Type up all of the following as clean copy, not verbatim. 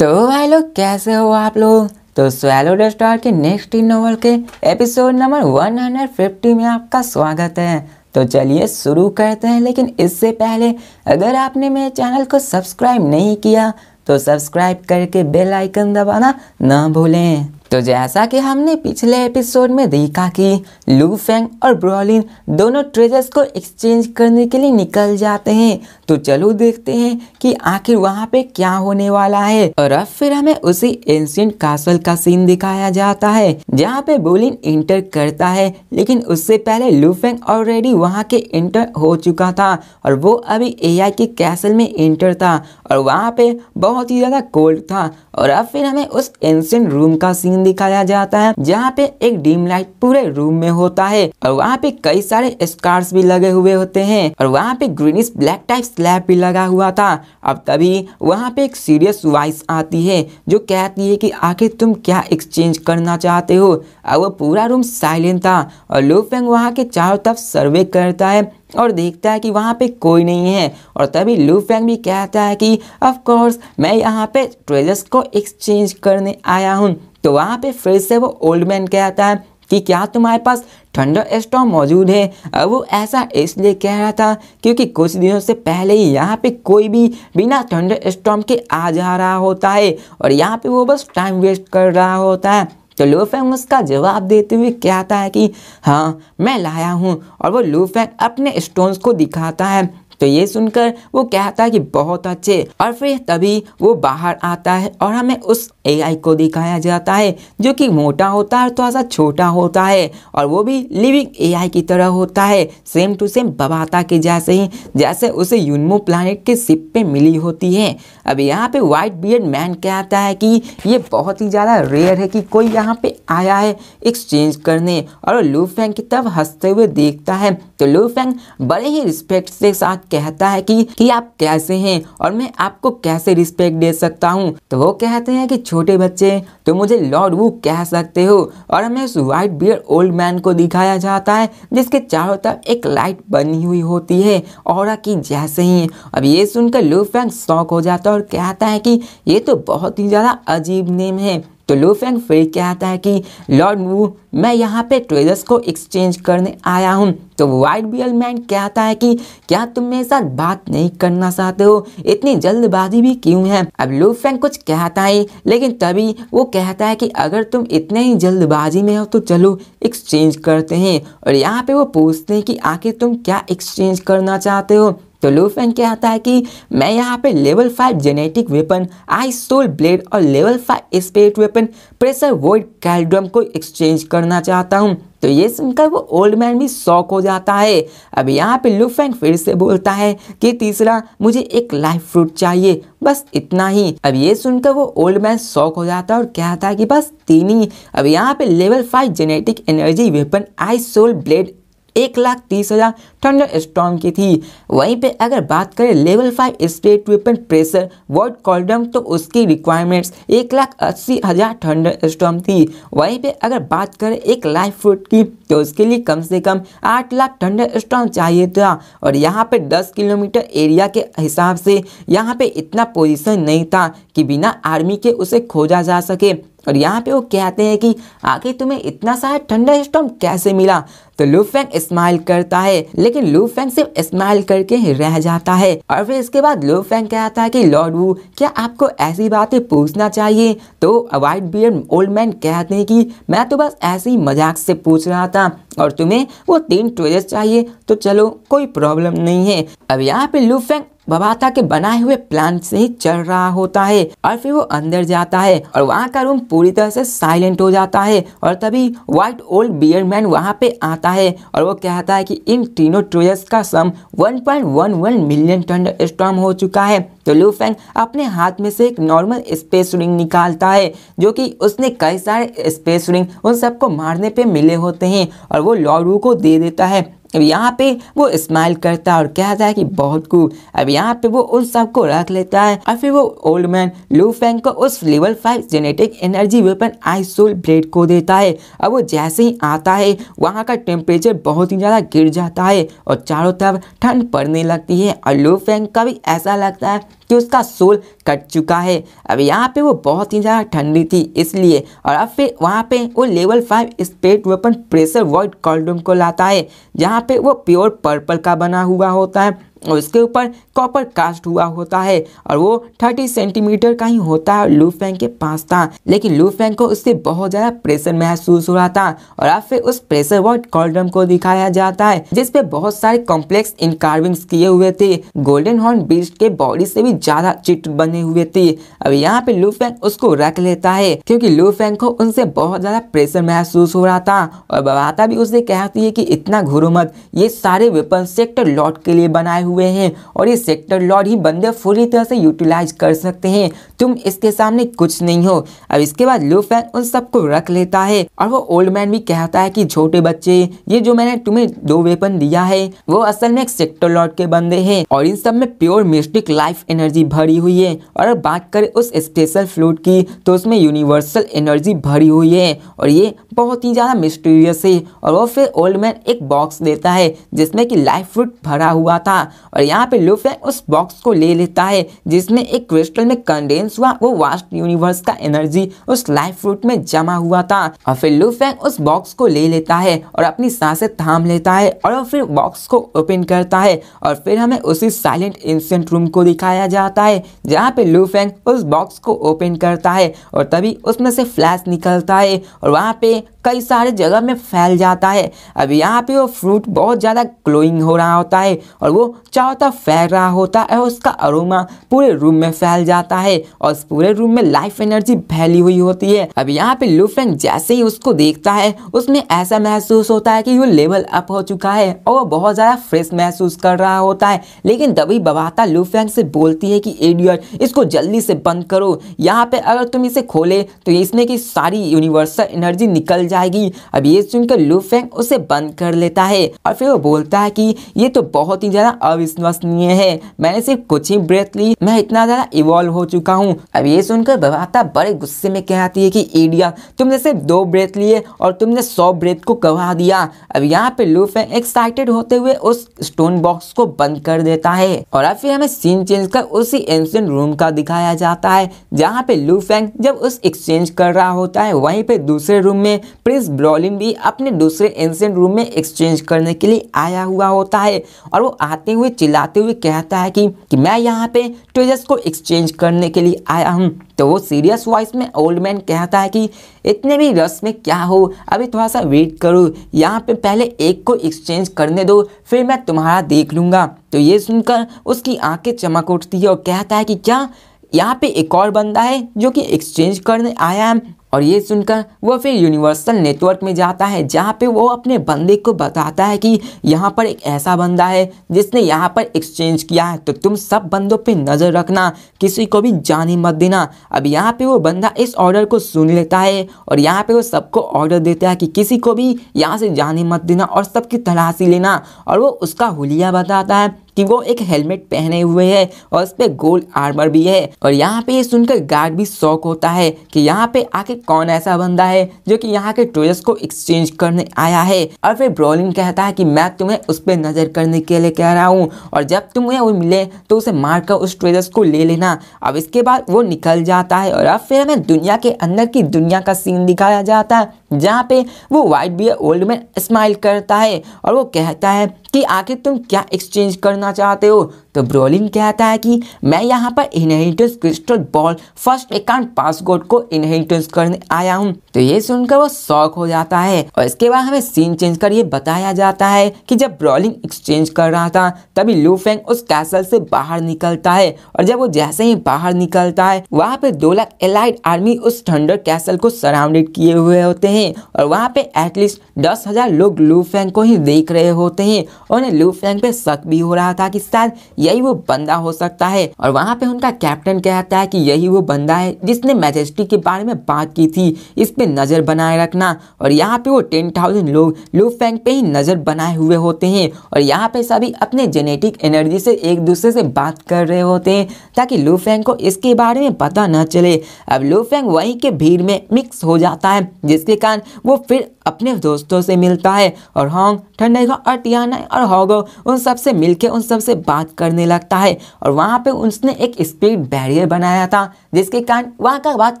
तो भाई लोग कैसे हो आप लोग। तो स्वैलो द स्टार के नेक्स्ट नॉवल के एपिसोड नंबर 150 में आपका स्वागत है। तो चलिए शुरू करते हैं, लेकिन इससे पहले अगर आपने मेरे चैनल को सब्सक्राइब नहीं किया तो सब्सक्राइब करके बेल आइकन दबाना ना भूलें। तो जैसा कि हमने पिछले एपिसोड में देखा कि लू फेंग और ब्रोलिन दोनों ट्रेजर्स को एक्सचेंज करने के लिए निकल जाते हैं। तो चलो देखते हैं कि आखिर वहां पे क्या होने वाला है। और अब फिर हमें उसी एंशिएंट कासल का सीन दिखाया जाता है जहाँ पे ब्रोलिन इंटर करता है, लेकिन उससे पहले लू फेंग ऑलरेडी वहां के इंटर हो चुका था और वो अभी एआई के कैसल में इंटर था और वहां पे बहुत ही ज्यादा कोल्ड था। और अब फिर हमें उस एंशिएंट रूम का सीन दिखाया जाता है जहाँ पे एक डिम लाइट पूरे रूम में होता है और वहाँ पे कई सारे स्कार्स भी लगे हुए होते हैं और वहाँ पे ग्रीनिश ब्लैक टाइप स्लैब भी लगा हुआ था। अब तभी वहाँ पे एक सीरियस वॉइस आती है जो कहती है कि आखिर तुम क्या एक्सचेंज करना चाहते हो। अब वो पूरा रूम साइलेंट था और लू फेंग वहाँ के चारों तरफ सर्वे करता है और देखता है कि वहाँ पे कोई नहीं है। और तभी लू फेंग भी कहता है कि ऑफ कोर्स मैं यहाँ पे ट्रेजर्स को एक्सचेंज करने आया हूँ। तो वहाँ पे फिर से वो ओल्ड मैन कहता है कि क्या तुम्हारे पास थंडर स्टॉर्म मौजूद है। अब वो ऐसा इसलिए कह रहा था क्योंकि कुछ दिनों से पहले ही यहाँ पे कोई भी बिना थंडर स्टॉर्म के आ जा रहा होता है और यहाँ पे वो बस टाइम वेस्ट कर रहा होता है। तो लू फेंग उसका जवाब देते हुए कहता है कि हाँ मैं लाया हूँ और वो लू फेंग अपने स्टोन्स को दिखाता है। तो ये सुनकर वो कहता है कि बहुत अच्छे। और फिर तभी वो बाहर आता है और हमें उस एआई को दिखाया जाता है जो कि मोटा होता है और थोड़ा सा छोटा होता है और वो भी लिविंग एआई की तरह होता है, सेम टू सेम बबाता के जैसे ही जैसे उसे यूनमो प्लैनेट के शिप पे मिली होती है। अब यहाँ पे व्हाइट बियर्ड मैन कहता है कि ये बहुत ही ज़्यादा रेयर है कि कोई यहाँ पे आया है एक्सचेंज करने और लू फेंग की तरफ हंसते हुए देखता है। तो लू फेंग बड़े ही रिस्पेक्ट के साथ कहता है कि आप कैसे हैं और मैं आपको कैसे रिस्पेक्ट दे सकता हूँ। तो वो कहते हैं कि छोटे बच्चे तो मुझे लॉर्ड वू कह सकते हो। और हमें उस व्हाइट बियर्ड ओल्ड मैन को दिखाया जाता है जिसके चारों तरफ एक लाइट बनी हुई होती है ऑरा की जैसे ही। अब ये सुनकर लू फेंग शॉक हो जाता है और कहता है कि ये तो बहुत ही ज़्यादा अजीब नेम है। तो लू फेंग फिर कहता है कि लॉर्ड वू मैं यहाँ पे ट्रेजर्स को एक्सचेंज करने आया हूँ। तो व्हाइट बियर्ड मैन कहता है कि क्या तुम मेरे साथ बात नहीं करना चाहते हो, इतनी जल्दबाजी भी क्यों है। अब लू फेंग कुछ कहता है लेकिन तभी वो कहता है कि अगर तुम इतने ही जल्दबाजी में हो तो चलो एक्सचेंज करते हैं। और यहाँ पे वो पूछते हैं कि आखिर तुम क्या एक्सचेंज करना चाहते हो। तो लू फेंग कहता है कि मैं यहाँ पे level 5 genetic weapon ice soul blade और level 5 spirit weapon pressure void cauldron को एक्सचेंज करना चाहता हूँ। तो ये सुनकर वो ओल्ड मैन भी शॉक हो जाता है। अब यहाँ पे लू फेंग फिर से बोलता है कि तीसरा मुझे एक लाइफ फ्रूट चाहिए, बस इतना ही। अब ये सुनकर वो ओल्ड मैन शॉक हो जाता है और कहता है कि बस 3 ही। अब यहाँ पे level 5 genetic energy weapon ice soul blade 1,30,000 thunderstorm की थी। वहीं पे अगर बात करें level 5 spirit weapon pressure void cauldron तो उसकी रिक्वायरमेंट्स 1,80,000 थंडर स्टॉर्म थी। वहीं पे अगर बात करें एक लाइफ फ्रूट की तो उसके लिए कम से कम 8 लाख थंडर स्टॉर्म चाहिए था। और यहाँ पे 10 किलोमीटर एरिया के हिसाब से यहाँ पे इतना पोजीशन नहीं था कि बिना आर्मी के उसे खोजा जा सके। और यहाँ पे वो कहते हैं कि आखिर तुम्हें इतना सारा थंडर स्टॉर्म कैसे मिला। तो लू फेंग स्माइल करता है लेकिन लू फेंग सिर्फ स्माइल करके ही रह जाता है। और फिर इसके बाद लू फेंग कहता है कि लॉर्ड वू क्या आपको ऐसी बातें पूछना चाहिए। तो व्हाइट बियर्ड ओल्ड मैन कहते हैं कि मैं तो बस ऐसे ही मजाक से पूछ रहा था और तुम्हें वो 3 ट्रेजर्स चाहिए तो चलो कोई प्रॉब्लम नहीं है। अब यहाँ पे लू फेंग बबाता के बनाए हुए प्लान से ही चल रहा होता है और फिर वो अंदर जाता है और वहाँ का रूम पूरी तरह से साइलेंट हो जाता है। और तभी व्हाइट ओल्ड बियर्ड मैन वहाँ पे आता है और वो कहता है कि इन तीनों ट्रेजर्स का सम 1.11 मिलियन थंडर स्टॉर्म हो चुका है। तो लू फेंग अपने हाथ में से एक नॉर्मल स्पेस रिंग निकालता है जो कि उसने कई सारे स्पेस रिंग उन सबको मारने पे मिले होते हैं और वो लॉर्ड वू को दे देता है। अब यहाँ पे वो स्माइल करता है और कहता है कि बहुत कूल। अब यहाँ पे वो उन सबको रख लेता है और फिर वो ओल्ड मैन लू फेंग को उस level 5 genetic energy weapon ice soul blade को देता है। अब वो जैसे ही आता है वहाँ का टेम्परेचर बहुत ही ज़्यादा गिर जाता है और चारों तरफ ठंड पड़ने लगती है और लू फेंग का भी ऐसा लगता है कि उसका सोल कट चुका है। अब यहाँ पे वो बहुत ही ज़्यादा ठंडी थी इसलिए, और अब फिर वहाँ पे वो level 5 space weapon pressure void cauldron को लाता है, जहाँ पे वो प्योर पर्पल का बना हुआ होता है और उसके ऊपर कॉपर कास्ट हुआ होता है और वो 30 सेंटीमीटर का ही होता है। लू फेंग के पास था, लेकिन लू फेंग को उससे बहुत ज़्यादा प्रेशर महसूस हो रहा था। और अब फिर उस प्रेशर वॉइड कॉल्ड्रम को दिखाया जाता है जिसपे बहुत सारे कॉम्प्लेक्स इनकार्विंग्स किए हुए थे, गोल्डन हॉर्न बीस्ट के बॉडी से भी ज़्यादा चित्र बने हुए थे। अब यहाँ पे लू फेंग उसको रख लेता है क्योंकि लू फेंग को उनसे बहुत ज़्यादा प्रेशर महसूस हो रहा था। और बवाता भी उसे कहती है कि इतना घुरो मत, ये सारे वेपन सेक्टर लॉर्ड के लिए बनाए हुए हैं और ये सेक्टर लॉर्ड ही बंदे पूरी तरह से यूटिलाइज कर सकते हैं, तुम इसके सामने कुछ नहीं हो। अब इसके बाद लू फेंग उन सबको रख लेता है और वो ओल्ड मैन भी कहता है कि छोटे बच्चे, ये जो मैंने तुम्हें 2 वेपन दिया है वो असल में एक सेक्टर लॉर्ड के बंदे हैं और इन सब में प्योर मिस्टिक लाइफ एनर्जी भरी हुई है। और अब बात करें उस स्पेशल फ्लूट की तो उसमें यूनिवर्सल एनर्जी भरी हुई है और ये बहुत ही ज़्यादा मिस्टीरियस है। और वो फिर ओल्ड मैन एक बॉक्स देता है जिसमें कि लाइफ फ्रूट भरा हुआ था और यहाँ पे लू फेंग उस बॉक्स को ले लेता है जिसमें एक क्रिस्टल में कंडेंस हुआ वो वास्ट यूनिवर्स का एनर्जी उस लाइफ फ्रूट में जमा हुआ था। और फिर लू फेंग उस बॉक्स को ले लेता है और अपनी सांसें थाम लेता है और फिर बॉक्स को ओपन करता है और फिर हमें उसी साइलेंट एंशिएंट रूम को दिखाया जाता है जहाँ पे लू फेंग उस बॉक्स को ओपन करता है और तभी उसमें से फ्लैश निकलता है और वहाँ पे कई सारे जगह में फैल जाता है। अब यहाँ पे वो फ्रूट बहुत ज़्यादा ग्लोइंग हो रहा होता है और वो चारों तरफ फैल रहा होता है और उसका अरोमा पूरे रूम में फैल जाता है और उस पूरे रूम में लाइफ एनर्जी फैली हुई होती है। अब यहाँ पे लू फेंग जैसे ही उसको देखता है उसमें ऐसा महसूस होता है कि वो लेवल अप हो चुका है और वो बहुत ज़्यादा फ्रेश महसूस कर रहा होता है। लेकिन तभी बवाता लू फेंग से बोलती है कि इडियट, इसको जल्दी से बंद करो, यहाँ पे अगर तुम इसे खोले तो इसमें की सारी यूनिवर्सल एनर्जी निकल जाएगी। अब ये सुनकर लू फेंग उसे बंद कर लेता है और फिर वो बोलता है कि ये तो बहुत ही ज्यादा अविश्वसनीय है, मैंने सिर्फ कुछ ही ब्रेथ ली, मैं इतना ज्यादा इवॉल्व हो चुका हूँ। अब ये सुनकर बवाता बड़े गुस्से में कहती है कि इडियट, तुमने सिर्फ 2 ब्रेथ लिए और तुमने 100 ब्रेथ को गवा दिया। अब यहाँ पे लू फेंग एक्साइटेड होते हुए उस स्टोन बॉक्स को बंद कर देता है और अब फिर हमें सीन चेंज कर उसी एंशिएंट रूम का दिखाया जाता है जहाँ पे लू फेंग जब उस एक्सचेंज कर रहा होता है वहीं पे दूसरे रूम में प्रिंस ब्रॉलिन भी अपने दूसरे एंशिएंट रूम में एक्सचेंज करने के लिए आया हुआ होता है और वो आते हुए चिल्लाते हुए कहता है कि मैं यहाँ पे ट्रेजर्स को एक्सचेंज करने के लिए आया हूँ। तो वो सीरियस वॉइस में ओल्ड मैन कहता है कि इतने भी रश में क्या हो, अभी थोड़ा सा वेट करो, यहाँ पे पहले एक को एक्सचेंज करने दो, फिर मैं तुम्हारा देख लूँगा। तो ये सुनकर उसकी आंखें चमक उठती है और कहता है कि क्या यहाँ पे एक और बंदा है जो कि एक्सचेंज करने आया है। और ये सुनकर वो फिर यूनिवर्सल नेटवर्क में जाता है जहाँ पे वो अपने बंदे को बताता है कि यहाँ पर एक ऐसा बंदा है जिसने यहाँ पर एक्सचेंज किया है, तो तुम सब बंदों पे नज़र रखना, किसी को भी जाने मत देना। अब यहाँ पे वो बंदा इस ऑर्डर को सुन लेता है और यहाँ पे वो सबको ऑर्डर देता है कि किसी को भी यहाँ से जाने मत देना और सबकी तलाशी लेना। और वो उसका हुलिया बताता है कि वो एक हेलमेट पहने हुए है और उस पे गोल्ड आर्मर भी है। और यहाँ पे ये सुनकर गार्ड भी शॉक होता है कि यहाँ पे आके कौन ऐसा बंदा है जो कि यहाँ के ट्रेजर्स को एक्सचेंज करने आया है। और फिर ब्रॉलिन कहता है कि मैं तुम्हें उस पर नजर करने के लिए कह रहा हूँ और जब तुम्हें वो मिले तो उसे मारकर उस ट्रेजर्स को ले लेना। अब इसके बाद वो निकल जाता है और अब फिर हमें दुनिया के अंदर की दुनिया का सीन दिखाया जाता है जहाँ पे वो white bear old man smile करता है और वो कहता है कि आखिर तुम क्या एक्सचेंज करना चाहते हो। तो ब्रॉलिन कहता है कि मैं यहाँ पर inheritance crystal ball first account password को इनहेरिटेंस करने आया हूँ। तो ये सुनकर वो शॉक हो जाता है और इसके बाद हमें सीन चेंज कर ये बताया जाता है कि जब ब्रॉलिन एक्सचेंज कर रहा था तभी लू फेंग उस कैसल से बाहर निकलता है और जब वो जैसे ही बाहर निकलता है वहाँ पे 2 लाख एलाइड आर्मी उस थंडर कैसल को सराउंडेड किए हुए होते हैं और वहाँ पे एटलीस्ट 10,000 लोग लू फेंग को ही देख रहे होते हैं। उन्हें लू फेंग पे शक भी हो रहा था कि शायद यही वो बंदा हो सकता है और वहाँ पे उनका कैप्टन कहता है कि यही वो बंदा है जिसने मैजेस्टी के बारे में बात की थी, इस पे नजर बनाए रखना। और यहाँ पे वो 10,000 लोग लू फेंग पे ही नजर बनाए हुए होते हैं और यहाँ पे सभी अपने जेनेटिक एनर्जी से एक दूसरे से बात कर रहे होते हैं ताकि लू फेंग को इसके बारे में पता न चले। अब लू फेंग वहीं के भीड़ में मिक्स हो जाता है जिसके कारण वो फिर अपने दोस्तों से मिलता है और होंग, थंडरगॉड और टियाना और होगो उन सब से मिलके उन सब से बात करने लगता है। और वहाँ पे उसने एक स्पीड बैरियर बनाया था जिसके कारण वहाँ का बात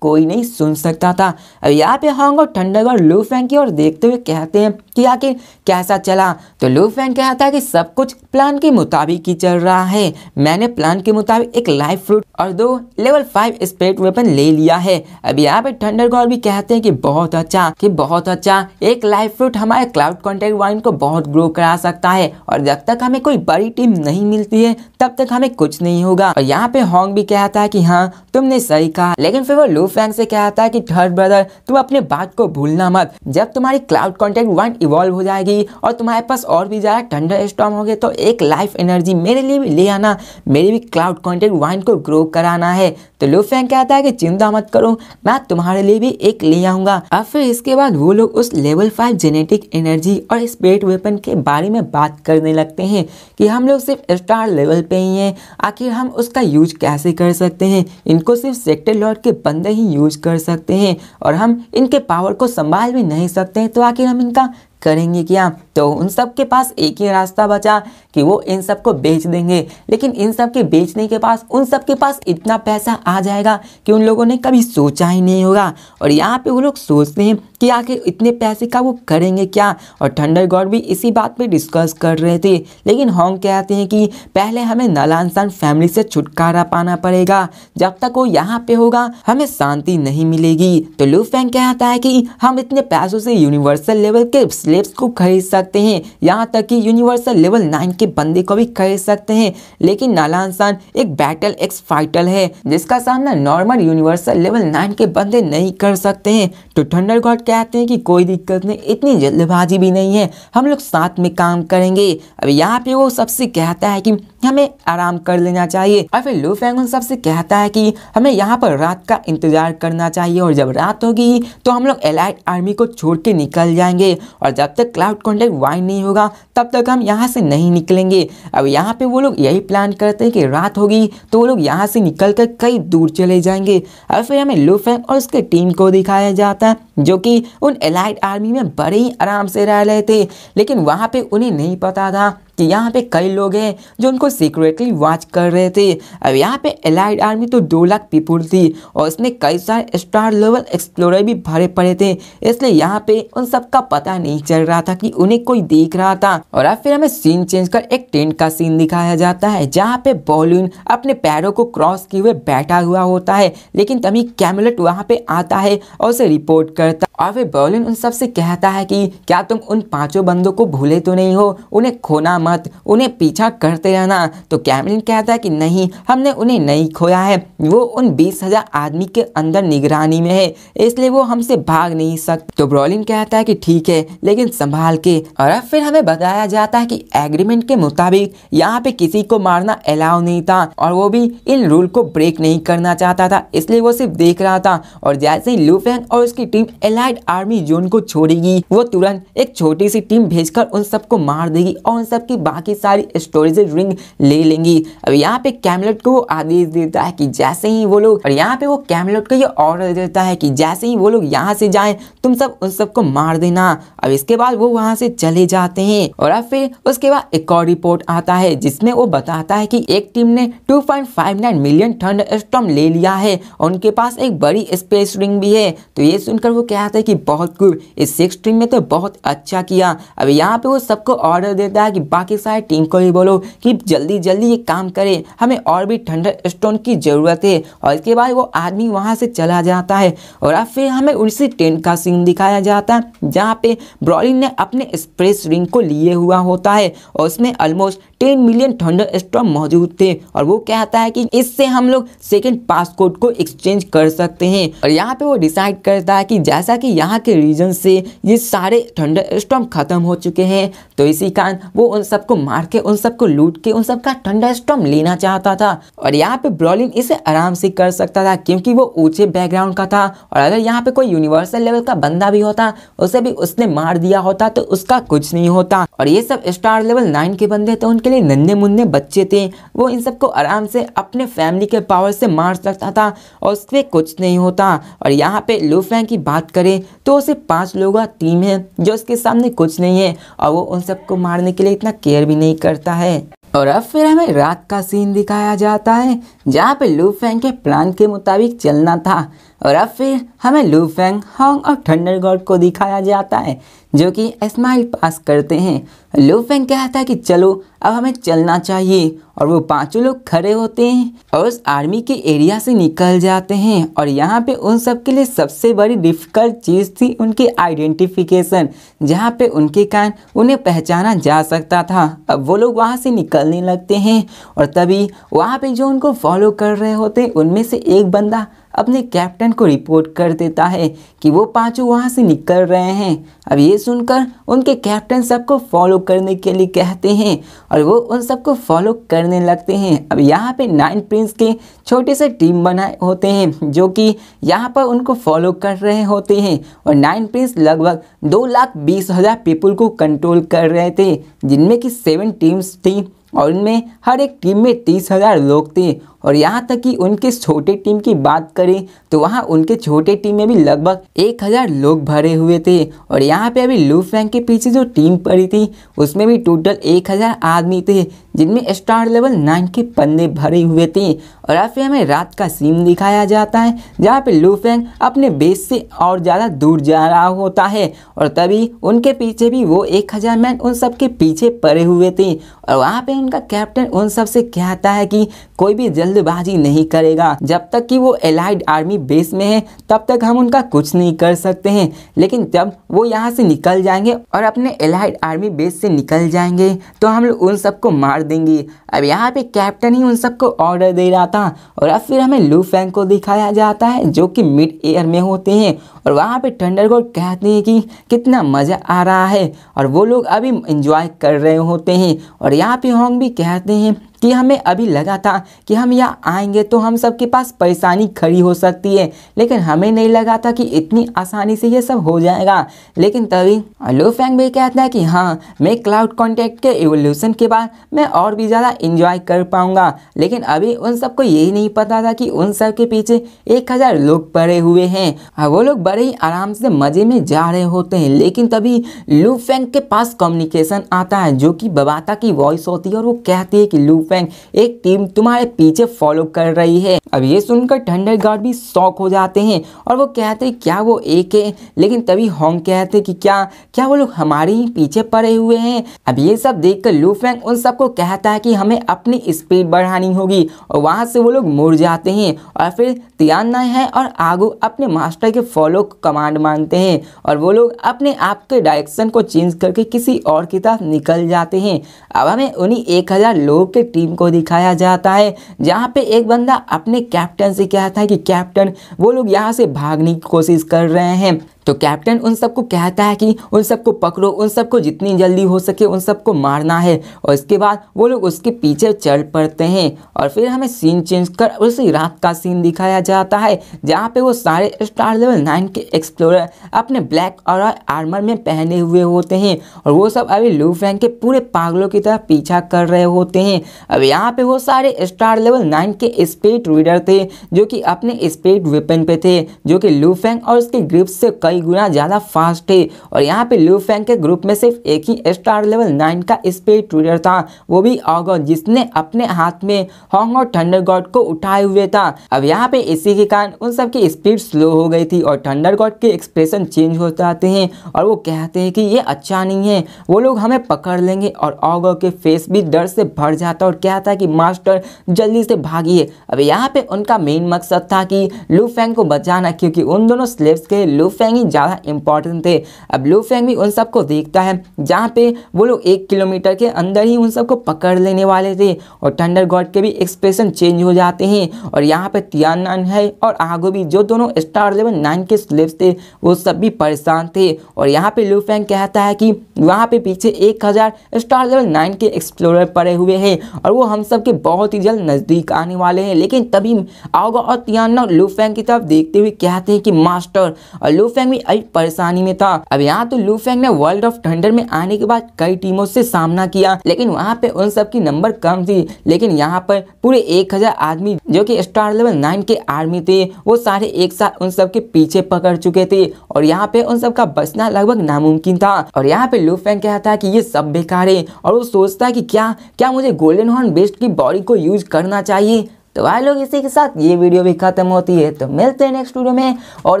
कोई नहीं सुन सकता था। अब यहाँ पे होंग और थंडरगॉड लू फैंग की ओर देखते हुए कहते हैं कि आखिर कैसा चला। तो लू फैंग कहता है कि सब कुछ प्लान के मुताबिक ही चल रहा है। मैंने प्लान के मुताबिक एक लाइफ फ्रूट और 2 लेवल 5 स्पेड वेपन ले लिया है। अब यहाँ पे थंडरगॉड भी कहते हैं कि बहुत अच्छा, एक लाइफ फ्रूट हमारे क्लाउड कॉन्टैक्ट वाइन को बहुत ग्रो करा सकता है और जब तक हमें कोई बड़ी टीम नहीं मिलती है तब तक हमें कुछ नहीं होगा। और यहाँ पे होंग भी कहता है कि हाँ तुमने सही कहा, लेकिन फिर वो लू फैंग से कहता है कि थर्ड ब्रदर तुम अपने बात को भूलना मत। जब तुम्हारी क्लाउड कॉन्टैक्ट वाइन इवॉल्व हो जाएगी और तुम्हारे पास और भी ज्यादा थंडर स्टॉर्म हो गए तो एक लाइफ एनर्जी मेरे लिए भी ले आना, मेरी भी क्लाउड कॉन्टैक्ट वाइन को ग्रो कराना है। तो लू फैंग कहता है कि चिंता मत करो, मैं तुम्हारे लिए भी एक ले आऊंगा। अब फिर इसके बाद वो लोग उस लेवल 5 जेनेटिक एनर्जी और स्पेड वेपन के बारे में बात करने लगते हैं कि हम लोग सिर्फ स्टार लेवल पे ही हैं, आखिर हम उसका यूज कैसे कर सकते हैं। इनको सिर्फ सेक्टर लॉर्ड के बंदे ही यूज कर सकते हैं और हम इनके पावर को संभाल भी नहीं सकते हैं, तो आखिर हम इनका करेंगे क्या। तो उन सब के पास एक ही रास्ता बचा कि वो इन सब को बेच देंगे, लेकिन इन सब के बेचने के पास उन सब के पास इतना पैसा आ जाएगा कि उन लोगों ने कभी सोचा ही नहीं होगा। और यहाँ पे वो लोग सोचते हैं कि आखिर इतने पैसे का वो करेंगे क्या। और थंडरगॉड भी इसी बात पे डिस्कस कर रहे थे, लेकिन होंग कहते हैं कि पहले हमें नलानसान फैमिली से छुटकारा पाना पड़ेगा, जब तक वो यहाँ पे होगा हमें शांति नहीं मिलेगी। तो लू फैंग कहता है कि हम इतने पैसों से यूनिवर्सल लेवल के स्लेव्स को खरीद सकते हैं, यहाँ तक कि यूनिवर्सल लेवल 9 के बंदे को भी खरीद सकते हैं, लेकिन नालानसान एक बैटल एक्स फाइटर है जिसका सामना नॉर्मल यूनिवर्सल लेवल 9 के बंदे नहीं कर सकते हैं। तो थंडरगॉड कहते हैं कि कोई दिक्कत नहीं, इतनी जल्दबाजी भी नहीं है, हम लोग साथ में काम करेंगे। अब यहाँ पे वो सबसे कहता है कि हमें आराम कर लेना चाहिए और फिर लू फैंग उन सबसे कहता है कि हमें यहाँ पर रात का इंतजार करना चाहिए और जब रात होगी तो हम लोग एलाइट आर्मी को छोड़ के निकल जाएंगे और जब तक क्लाउड कॉन्टैक्ट वाइन नहीं होगा तब तक हम यहाँ से नहीं निकलेंगे। अब यहाँ पे वो लोग यही प्लान करते हैं कि रात होगी तो वो लोग यहाँ से निकल कर कई दूर चले जाएंगे। और फिर हमें लू फैंग और उसके टीम को दिखाया जाता है जो कि उन एलाइट आर्मी में बड़े ही आराम से रह रहे थे, लेकिन वहाँ पे उन्हें नहीं पता था कि यहाँ पे कई लोग हैं जो उनको सीक्रेटली वॉच कर रहे थे। अब यहाँ पे एलाइड आर्मी तो 2 लाख पीपुल थी और उसने कई सारे स्टार लेवल एक्सप्लोरर भी भरे पड़े थे, इसलिए यहाँ पे उन सब का पता नहीं चल रहा था कि उन्हें कोई देख रहा था। और अब फिर हमें सीन चेंज कर एक टेंट का सीन दिखाया जाता है जहाँ पे बॉलून अपने पैरों को क्रॉस किए हुए बैठा हुआ होता है, लेकिन तभी कैमुलेट वहाँ पे आता है और उसे रिपोर्ट करता है। और फिर बॉलून उन सब से कहता है कि क्या तुम उन 5 बंदों को भूले तो नहीं हो, उन्हें खोना मत, उन्हें पीछा करते रहना। तो कैमलिन कहता है कि नहीं, हमने उन्हें नहीं खोया है, वो उन 20,000 आदमी के अंदर निगरानी में है, इसलिए वो हमसे भाग नहीं सकते। तो ब्रॉलिन कहता है कि ठीक है, लेकिन संभाल के। और अब फिर हमें बताया जाता है कि एग्रीमेंट के मुताबिक यहाँ पे किसी को मारना अलाउ नहीं था और वो भी इन रूल को ब्रेक नहीं करना चाहता था, इसलिए वो सिर्फ देख रहा था। और जैसे ही लू फैंग और उसकी टीम एलाइड आर्मी जोन को छोड़ेगी वो तुरंत एक छोटी सी टीम भेजकर उन सबको मार देगी और उन सब की बाकी सारी स्टोरेज रिंग ले लेंगी। अब यहाँ पे कैमलेट को वो आदेश देता है कि जैसे ही वो लोग, और यहाँ पे वो कैमलेट को ये ऑर्डर देता है कि जैसे ही वो लोग यहाँ से जाएं तुम सब उन सबको मार देना। अब इसके बाद वो वहाँ से चले जाते हैं और अब फिर उसके बाद एक और रिपोर्ट आता है जिसमें वो बताता है कि एक टीम ने 2.59 मिलियन थंडरस्टॉर्म ले लिया है और उनके पास एक बड़ी स्पेस रिंग भी है। तो ये सुनकर वो कहता है कि बहुत गुड, इस 6 टीम में तो बहुत अच्छा किया। अब यहाँ पे वो सबको ऑर्डर देता है कि बाकी सारे टीम को भी बोलो कि जल्दी जल्दी ये काम करे, हमें और भी थंडरस्टॉर्म की जरूरत है। और इसके बाद वो आदमी वहां से चला जाता है और अब फिर हमें उसी टेंट का सीन दिखाया जाता है जहाँ पे ब्रॉलिन ने अपने स्पेस रिंग को लिए हुआ होता है और उसमें ऑलमोस्ट 10 मिलियन थंडरस्टॉर्म मौजूद थे और वो कहता है कि इससे हम लोग सेकंड पासकोड को एक्सचेंज कर सकते हैं। और यहाँ पे वो डिसाइड करता है कि जैसा कि यहाँ के रीजन से ये सारे थंडरस्टॉर्म खत्म हो चुके हैं, तो इसी कारण वो उन सबको मार के, उन सबको लूट के, उन सबका थंडरस्टॉर्म लेना चाहता था। और यहाँ पे ब्रॉलिन इसे आराम से कर सकता था क्योंकि वो ऊंचे बैकग्राउंड का था और अगर यहाँ पे कोई यूनिवर्सल लेवल का बंदा भी होता उसे भी उसने मार दिया होता तो उसका कुछ नहीं होता। और ये सब स्टार लेवल 9 के बंदे तो उनके के लिए नन्हे मुन्ने बच्चे थे वो इन सबको आराम से अपने फैमिली के पावर से मार सकता था और उससे कुछ नहीं होता। और यहाँ पे लू फेंग की बात करें तो उसे 5 लोगों का टीम है जो उसके सामने कुछ नहीं है और वो उन सबको मारने के लिए इतना केयर भी नहीं करता है। और अब फिर हमें रात का सीन दिखाया जाता है जहाँ पे लू फेंग के प्लान के मुताबिक चलना था। और अब फिर हमें लू फेंग, होंग और थंडर गॉड को दिखाया जाता है जो कि स्माइल पास करते हैं। लू फेंग कहता है कि चलो अब हमें चलना चाहिए और वो 5 लोग खड़े होते हैं और उस आर्मी के एरिया से निकल जाते हैं। और यहाँ पे उन सब के लिए सबसे बड़ी डिफ़िकल्ट चीज़ थी उनकी आइडेंटिफिकेशन, जहाँ पे उनके कारण उन्हें पहचाना जा सकता था। अब वो लोग वहाँ से निकलने लगते हैं और तभी वहाँ पे जो उनको फॉलो कर रहे होते हैं उनमें से एक बंदा अपने कैप्टन को रिपोर्ट कर देता है कि वो 5 वहाँ से निकल रहे हैं। अब ये सुनकर उनके कैप्टन सबको फॉलो करने के लिए कहते हैं और वो उन सबको फॉलो करने लगते हैं। अब यहाँ पे 9 प्रिंस के छोटे से टीम बनाए होते हैं जो कि यहाँ पर उनको फॉलो कर रहे होते हैं। और 9 प्रिंस लगभग 2,20,000 पीपल को कंट्रोल कर रहे थे, जिनमें कि 7 टीम्स थी और उनमें हर एक टीम में 30,000 लोग थे। और यहाँ तक कि उनके छोटे टीम की बात करें तो वहाँ उनके छोटे टीम में भी लगभग 1,000 लोग भरे हुए थे। और यहाँ पे अभी लू फेंग के पीछे जो टीम पड़ी थी उसमें भी टोटल 1,000 आदमी थे, जिनमें स्टार लेवल 9 के पन्ने भरे हुए थे। और अब फिर हमें रात का सीन दिखाया जाता है जहाँ पे लू फेंग अपने बेस से और ज़्यादा दूर जा रहा होता है और तभी उनके पीछे भी वो 1,000 मैन उन सब के पीछे पड़े हुए थे। और वहाँ पे उनका कैप्टन उन सब से कहता है कि कोई भी जल्दबाजी नहीं करेगा, जब तक कि वो एलाइड आर्मी बेस में है तब तक हम उनका कुछ नहीं कर सकते हैं, लेकिन जब वो यहाँ से निकल जाएंगे और अपने एलाइड आर्मी बेस से निकल जाएंगे तो हम लोग उन सबको मार देंगे। अब यहाँ पे कैप्टन ही उन सबको ऑर्डर दे रहा था। और अब फिर हमें लू फेंग को दिखाया जाता है जो कि मिड एयर में होते हैं और वहाँ पे थंडर गॉड कहते हैं कि कितना मज़ा आ रहा है और वो लोग अभी एंजॉय कर रहे होते हैं। और यहाँ पे होंग भी कहते हैं कि हमें अभी लगा था कि हम यहाँ आएंगे तो हम सबके पास परेशानी खड़ी हो सकती है, लेकिन हमें नहीं लगा था कि इतनी आसानी से ये सब हो जाएगा। लेकिन तभी लू फेंग भी कहता है कि हाँ, मैं क्लाउड कॉन्टैक्ट के इवोल्यूशन के बाद मैं और भी ज़्यादा इंजॉय कर पाऊंगा। लेकिन अभी उन सबको यही नहीं पता था कि उन सब के पीछे 1,000 लोग पड़े हुए हैं। वो लोग बड़े ही आराम से मज़े में जा रहे होते हैं, लेकिन तभी लू फेंग के पास कम्युनिकेशन आता है जो कि बबाता की वॉइस होती है और वो कहती है कि लू फेंग, एक टीम तुम्हारे पीछे फॉलो कर रही है। अब ये सुनकर थंडर गॉड भी शॉक हो जाते हैं और वो कहते हैं क्या वो एक है, लेकिन तभी होंग कहते हैं कि क्या वो लोग हमारे ही पीछे पड़े हुए हैं। अब ये सब देखकर लू फेंग उन सबको कहता है कि हमें अपनी स्पीड बढ़ानी होगी और वहां से वो लोग मुड़ जाते हैं। और फिर तियाना है और आगू अपने मास्टर के फॉलो कमांड मानते हैं और वो लोग अपने आप के डायरेक्शन को चेंज करके किसी और की तरफ निकल जाते हैं। अब हमें उन्हीं 1,000 लोगों के टीम को दिखाया जाता है जहाँ पे एक बंदा अपने कैप्टन से कहता है कि कैप्टन, वो लोग यहाँ से भागने की कोशिश कर रहे हैं। तो कैप्टन उन सबको कहता है कि उन सबको पकड़ो, उन सबको जितनी जल्दी हो सके उन सबको मारना है। और इसके बाद वो लोग उसके पीछे चढ़ पड़ते हैं। और फिर हमें सीन चेंज कर उसी रात का सीन दिखाया जाता है जहाँ पे वो सारे स्टार लेवल 9 के एक्सप्लोरर अपने ब्लैक और आर्मर में पहने हुए होते हैं और वो सब अभी लू फेंग के पूरे पागलों की तरह पीछा कर रहे होते हैं। अब यहाँ पे वो सारे स्टार लेवल 9 के स्पीड रीडर थे जो कि अपने स्पीड वेपन पे थे, जो कि लू फेंग और उसके ग्रुप से कई गुना ज़्यादा फास्ट है। और यहाँ पे लू फेंग के ग्रुप में सिर्फ एक ही स्टार लेवल 9 का स्पीड रीडर था, वो भी ऑगो, जिसने अपने हाथ में होंग और थंडर गॉड को उठाए हुए था। अब यहाँ पे इसी के कारण उन सब की स्पीड स्लो हो गई थी और थंडर गॉड के एक्सप्रेशन चेंज हो जाते हैं और वो कहते हैं कि ये अच्छा नहीं है, वो लोग हमें पकड़ लेंगे। और ऑगो के फेस भी डर से भर जाता और कहता है कि मास्टर जल्दी से भागिए। अब यहाँ पे उनका मेन मकसद था कि लू फेंग को बचाना, क्योंकि उन दोनों स्लेव्स के लू फेंग ही ज़्यादा इंपॉर्टेंट थे। अब लू फेंग भी उन सबको देखता है जहाँ पे वो लोग 1 किलोमीटर के अंदर ही उन सबको पकड़ लेने वाले थे और थंडर गॉड के भी एक्सप्रेशन चेंज हो जाते हैं। और यहाँ पे तियानन है और आगो भी, जो दोनों स्टार लेवल 9 के स्लेव्स थे, वो सब भी परेशान थे। और यहाँ पे लू फेंग कहता है कि वहाँ पे पीछे 1,000 स्टार लेवल 9 के एक्सप्लोरर पड़े हुए हैं और वो हम सब के बहुत ही जल्द नज़दीक आने वाले हैं। लेकिन तभी आगो और तियानन लू फेंग की तरफ देखते हुए कहते हैं कि मास्टर, और लू फेंग भी अभी परेशानी में था। अब यहाँ तो लू फेंग ने वर्ल्ड ऑफ थंडर में आने के बाद कई टीमों से सामना किया, लेकिन वहाँ पे उन सब की नंबर कम थी। लेकिन यहाँ पर पूरे 1000 आदमी जो कि स्टार लेवल 9 के आर्मी थे, वो सारे एक साथ उन सब के पीछे पकड़ चुके थे और यहाँ पे उन सब का बचना लगभग नामुमकिन था। और यहाँ पे लू फेंग कहता है कि ये सब बेकार है और वो सोचता है कि क्या मुझे गोल्डन हॉर्न बेस्ट की बॉडी को यूज करना चाहिए। तो भाई लोग, इसी के साथ ये वीडियो भी खत्म होती है। तो मिलते हैं नेक्स्ट वीडियो में और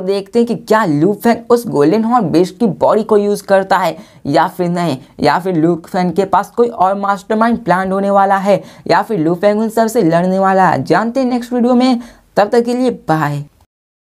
देखते हैं कि क्या लू फेंग उस गोल्डन हॉर्न बेस्ट की बॉडी को यूज करता है या फिर नहीं, या फिर लू फेंग के पास कोई और मास्टरमाइंड प्लान होने वाला है, या फिर लू फेंग उन सब से लड़ने वाला है। जानते हैं नेक्स्ट वीडियो में। तब तक के लिए बाय।